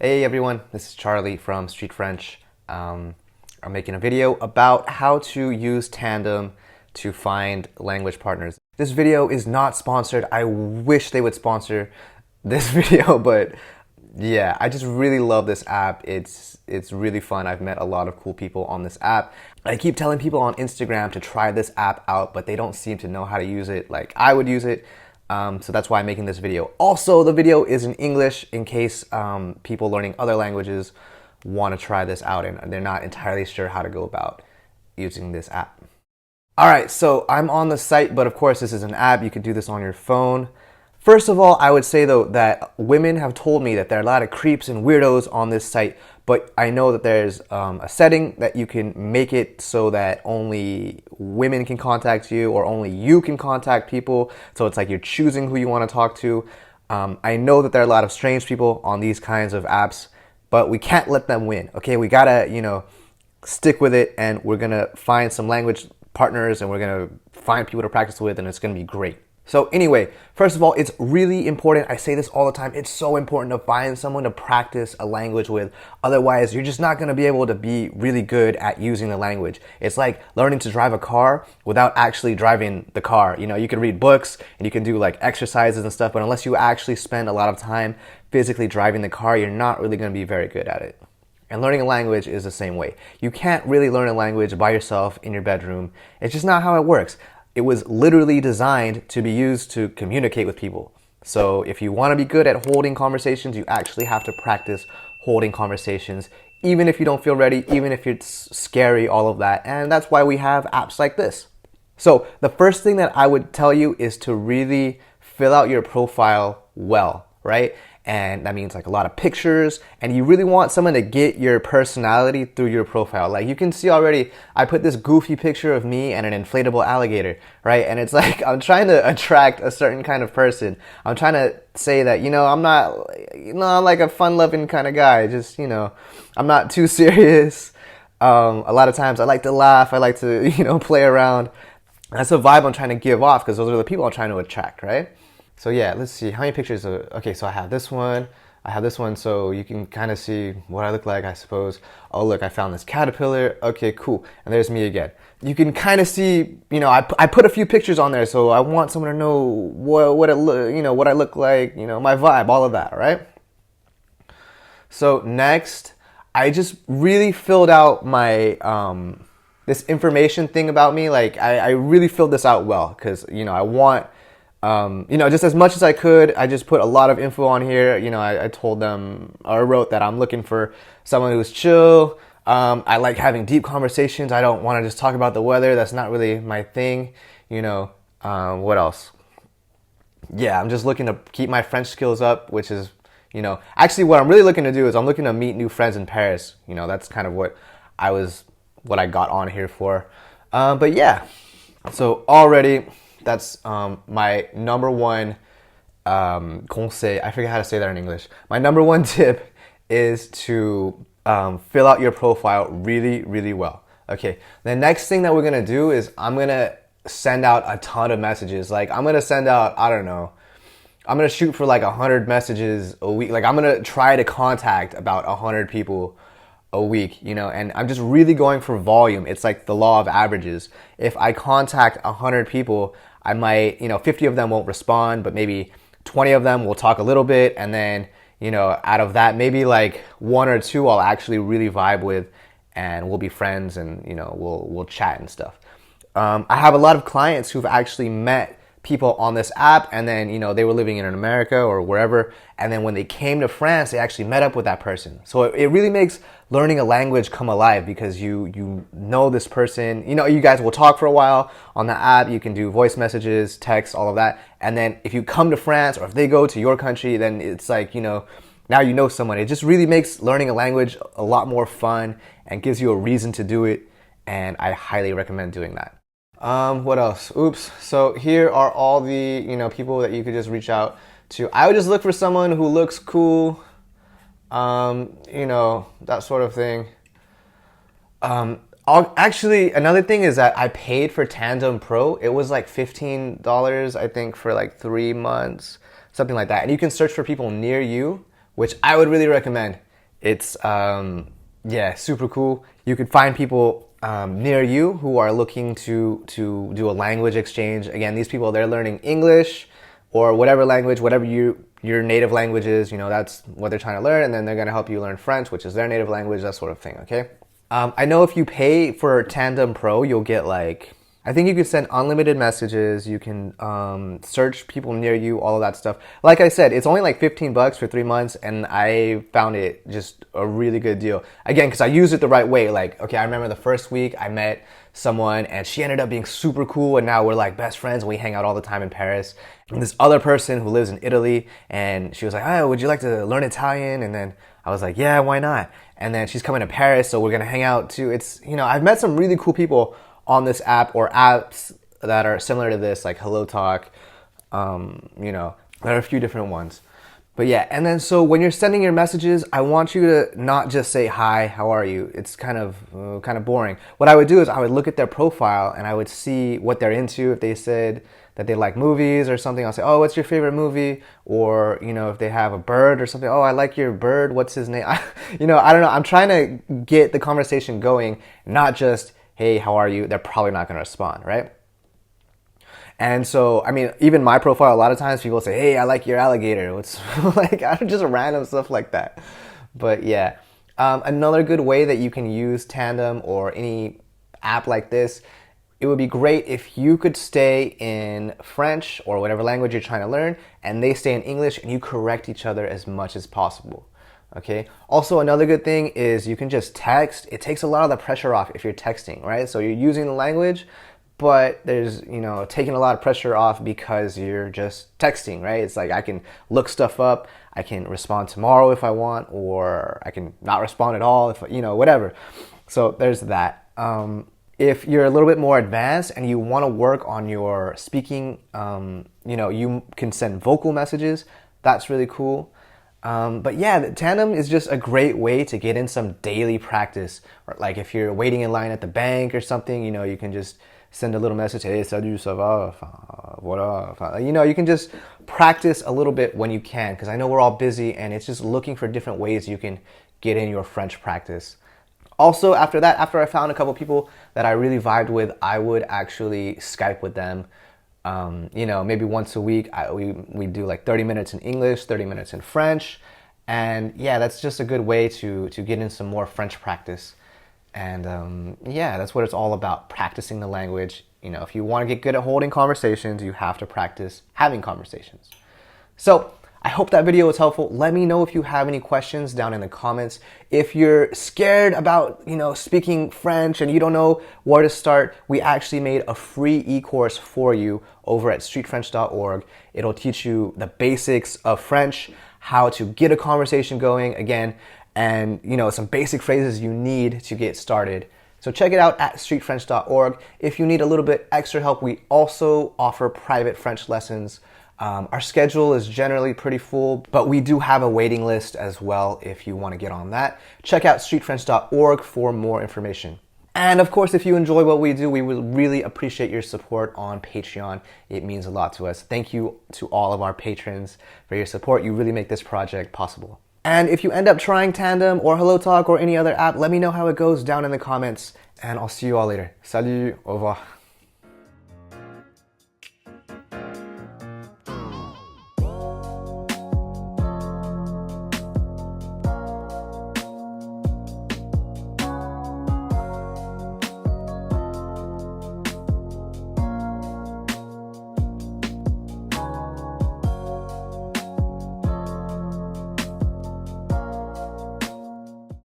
Hey everyone, this is Charlie from Street French. I'm making a video about how to use Tandem to find language partners. This video is not sponsored. I wish they would sponsor this video, but yeah, I just really love this app. It's really fun. I've met a lot of cool people on this app. I keep telling people on Instagram to try this app out, but they don't seem to know how to use it like I would use it. So that's why I'm making this video. Also, the video is in English in case people learning other languages want to try this out and they're not entirely sure how to go about using this app. All right, so I'm on the site, but of course this is an app. You could do this on your phone. First of all, I would say though that women have told me that there are a lot of creeps and weirdos on this site, but I know that there's a setting that you can make it so that only women can contact you or only you can contact people. So it's like you're choosing who you want to talk to. I know that there are a lot of strange people on these kinds of apps, but we can't let them win. Okay, we gotta, stick with it, and we're gonna find some language partners and we're gonna find people to practice with, and it's gonna be great. So anyway, first of all, it's really important. I say this all the time. It's so important to find someone to practice a language with. Otherwise, you're just not going to be able to be really good at using the language. It's like learning to drive a car without actually driving the car. You can read books and you can do like exercises and stuff, but unless you actually spend a lot of time physically driving the car, you're not really going to be very good at it. And learning a language is the same way. You can't really learn a language by yourself in your bedroom. It's just not how it works. It was literally designed to be used to communicate with people. So if you want to be good at holding conversations, you actually have to practice holding conversations, even if you don't feel ready, even if it's scary, all of that. And that's why we have apps like this. So the first thing that I would tell you is to really fill out your profile well, right? And that means like a lot of pictures, and you really want someone to get your personality through your profile. Like you can see already, I put this goofy picture of me and an inflatable alligator, right? And it's like, I'm trying to attract a certain kind of person. I'm trying to say that, I'm not, I'm like a fun-loving kind of guy. Just, I'm not too serious. A lot of times I like to laugh. I like to, play around. That's a vibe I'm trying to give off because those are the people I'm trying to attract, right? So yeah, let's see, how many pictures okay, so I have this one, so you can kind of see what I look like, I suppose. Oh look, I found this caterpillar. Okay, cool. And there's me again. You can kind of see, I put a few pictures on there, so I want someone to know what I look like, my vibe, all of that, right? So next, I just really filled out my this information thing about me. Like I really filled this out well because I want just as much as I could. I just put a lot of info on here. I told them, or I wrote that I'm looking for someone who's chill. I like having deep conversations. I don't want to just talk about the weather. That's not really my thing. What else? Yeah, I'm just looking to keep my French skills up, which is, actually what I'm really looking to do is I'm looking to meet new friends in Paris. That's kind of what I got on here for. But yeah, so already, that's my number one conseil. I forget how to say that in English. My number one tip is to fill out your profile really, really well. Okay, the next thing that we're going to do is I'm going to send out a ton of messages. Like I'm going to send out, I don't know, I'm going to shoot for like 100 messages a week. Like I'm going to try to contact about 100 people a week, and I'm just really going for volume. It's like the law of averages. If I contact 100 people, I might, 50 of them won't respond, but maybe 20 of them will talk a little bit. And then, out of that, maybe like one or two I'll actually really vibe with and we'll be friends and, we'll chat and stuff. I have a lot of clients who've actually met people on this app, and then they were living in America or wherever, and then when they came to France they actually met up with that person. So it really makes learning a language come alive because you know this person, you guys will talk for a while on the app. You can do voice messages, text, all of that, and then if you come to France or if they go to your country, then it's like now you know someone. It just really makes learning a language a lot more fun and gives you a reason to do it, and I highly recommend doing that. What else? Oops. So here are all the, people that you could just reach out to. I would just look for someone who looks cool, that sort of thing. Actually, another thing is that I paid for Tandem Pro. It was like $15, I think, for like 3 months, something like that. And you can search for people near you, which I would really recommend. It's yeah, super cool. You could find people near you who are looking to do a language exchange. Again, these people, they're learning English or whatever language, whatever your native language is, you know, that's what they're trying to learn, and then they're going to help you learn French, which is their native language, that sort of thing, okay? I know if you pay for Tandem Pro, you'll get like, I think you can send unlimited messages, you can search people near you, all of that stuff. Like I said, it's only like 15 bucks for 3 months, and I found it just a really good deal. Again, because I used it the right way. Like, okay, I remember the first week I met someone and she ended up being super cool, and now we're like best friends and we hang out all the time in Paris. And this other person who lives in Italy, and she was like, oh, would you like to learn Italian? And then I was like, yeah, why not? And then she's coming to Paris, so we're gonna hang out too. It's, you know, I've met some really cool people on this app or apps that are similar to this, like HelloTalk, you know, there are a few different ones. But yeah, and then so when you're sending your messages, I want you to not just say, hi, how are you? It's kind of boring. What I would do is I would look at their profile and I would see what they're into. If they said that they like movies or something, I'll say, oh, what's your favorite movie? Or, you know, if they have a bird or something, oh, I like your bird, what's his name? You know, I don't know. I'm trying to get the conversation going, not just, hey, how are you? They're probably not going to respond, right? And so, I mean, even my profile, a lot of times people say, hey, I like your alligator. It's like, just random stuff like that. But yeah, another good way that you can use Tandem or any app like this, it would be great if you could stay in French or whatever language you're trying to learn, and they stay in English, and you correct each other as much as possible. Okay. Also, another good thing is you can just text. It takes a lot of the pressure off if you're texting, right? So you're using the language, but there's, you know, taking a lot of pressure off because you're just texting, right? It's like I can look stuff up, I can respond tomorrow if I want, or I can not respond at all if, you know, whatever. So there's that. If you're a little bit more advanced and you want to work on your speaking, you know, you can send vocal messages. That's really cool. But yeah, the Tandem is just a great way to get in some daily practice. Or like if you're waiting in line at the bank or something, you know, you can just send a little message, hey, salut, ça va, what up? You know, you can just practice a little bit when you can, because I know we're all busy, and it's just looking for different ways you can get in your French practice. Also, after that, after I found a couple people that I really vibed with, I would actually Skype with them. You know, maybe once a week, we do like 30 minutes in English, 30 minutes in French. And yeah, that's just a good way to get in some more French practice. And yeah, that's what it's all about, practicing the language. You know, if you want to get good at holding conversations, you have to practice having conversations. So I hope that video was helpful. Let me know if you have any questions down in the comments. If you're scared about, you know, speaking French and you don't know where to start, we actually made a free e-course for you over at StreetFrench.org. It'll teach you the basics of French, how to get a conversation going again, and, you know, some basic phrases you need to get started. So check it out at StreetFrench.org. If you need a little bit extra help, we also offer private French lessons. Our schedule is generally pretty full, but we do have a waiting list as well if you want to get on that. Check out StreetFrench.org for more information. And of course, if you enjoy what we do, we would really appreciate your support on Patreon. It means a lot to us. Thank you to all of our patrons for your support. You really make this project possible. And if you end up trying Tandem or HelloTalk or any other app, let me know how it goes down in the comments, and I'll see you all later. Salut, au revoir.